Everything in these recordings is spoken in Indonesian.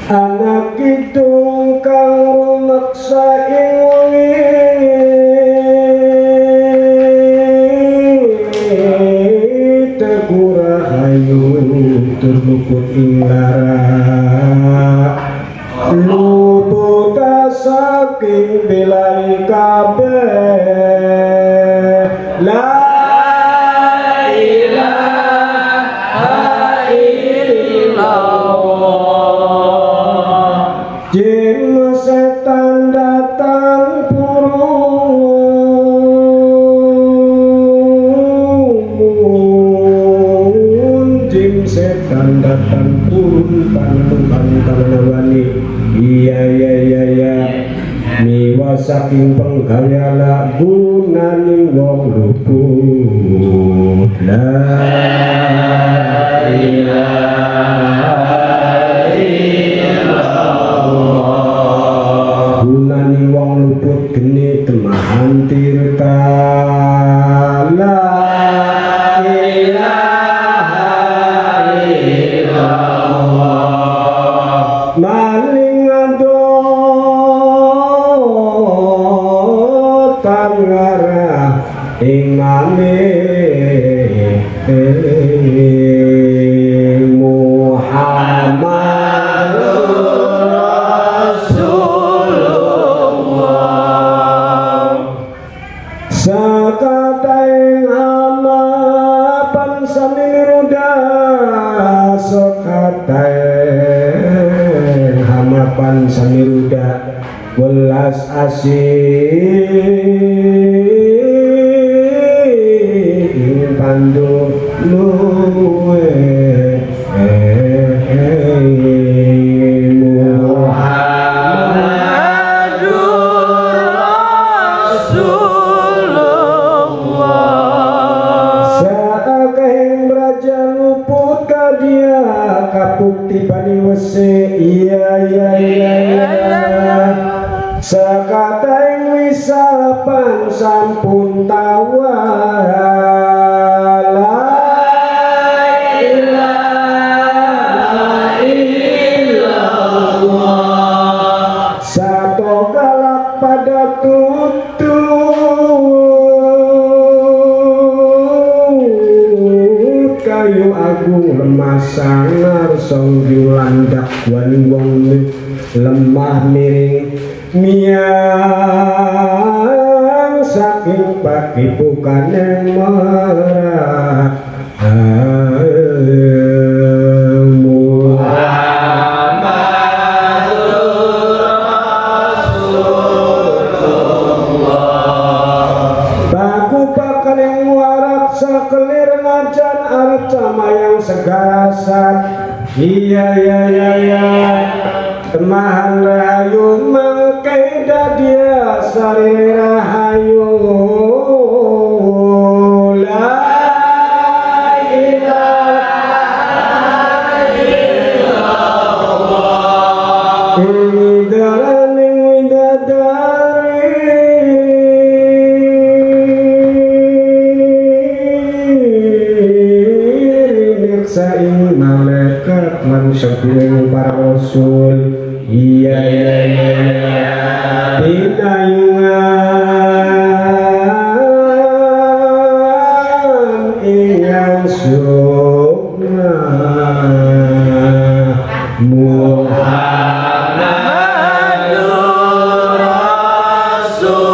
anak kidung kang rumaksa ing Teguh Rahayu turluput ing lara luput saking bilai kabeh la ilaha illallah jin setan datang purun jin setan datang purun pantuhan kamanawani iya miwa saking penggayala gunani wong luput la ilaha illallah gunani wong luput geni temahan tirta la ilaha illallah maling tangarah imame Muhammadur Rasulullah sakataing hamapan samiruda sakataing hamapan samiruda welas asih pandu luwe Muhammadur Rasulullah saakeh raja luput kadia kapukti bani wese iya sakataing wisapan sampun tawa la ilaha illallah sato galak pada tutut kayu agung lemah sangar song julandak wani wong lemah miring miang saking pakipukan yang merah Muhammadur Rasulullah baku pakan yang warak sakelir najan arca mayang segarasat iya temahan rahayu mangkeda dia sari rahayu la ilaha illallah ini daraning widadari rineksaing malaikat lan saking para rasul iya pinayungan ingkang sukma Muhammadur Rasulullah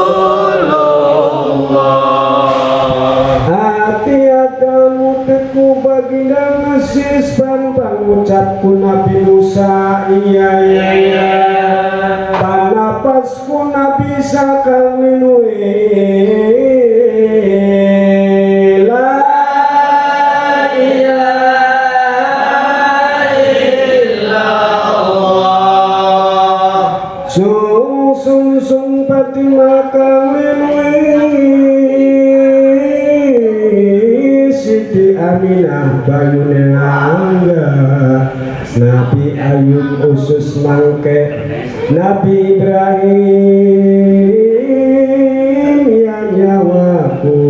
hati adamu teku baginda ngesis pangucapku Nabi Musa iya panapasku Nabi sakang minue la ilaha illallah sung pati makang minue Siti Aminah bayune angga Nabi Ayub usus mangke Nabi Ibrahim ya nyawaku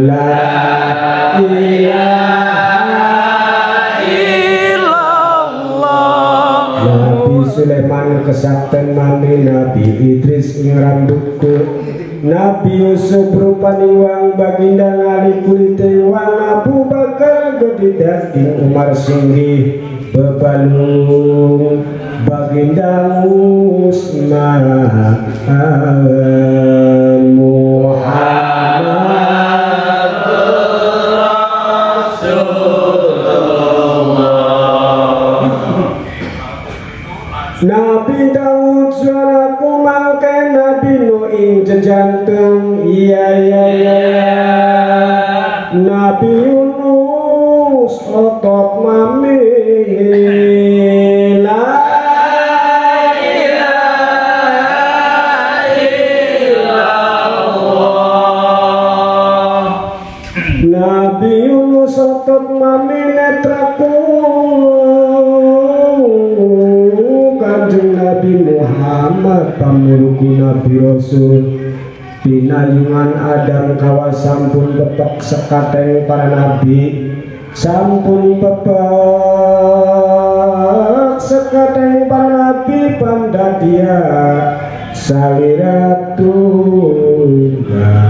la Nabi Yusuf rupani wang baginda ngali kulite wang Abu Bakar gede daging Umar singgi bebalung baginda Usman Nabi Daud suaraku mangke Nabi Nuh ing jejantung iya Nabi Yunus otot mami la ilaha illallah Nabi Yunus otot mami netraku Kanjeng Nabi Muhammad pamuluku Nabi Rasul pinayungan Adam kawa sampun pepek sekateng para nabi sampun pepek sekateng para nabi pandadia saliratunggal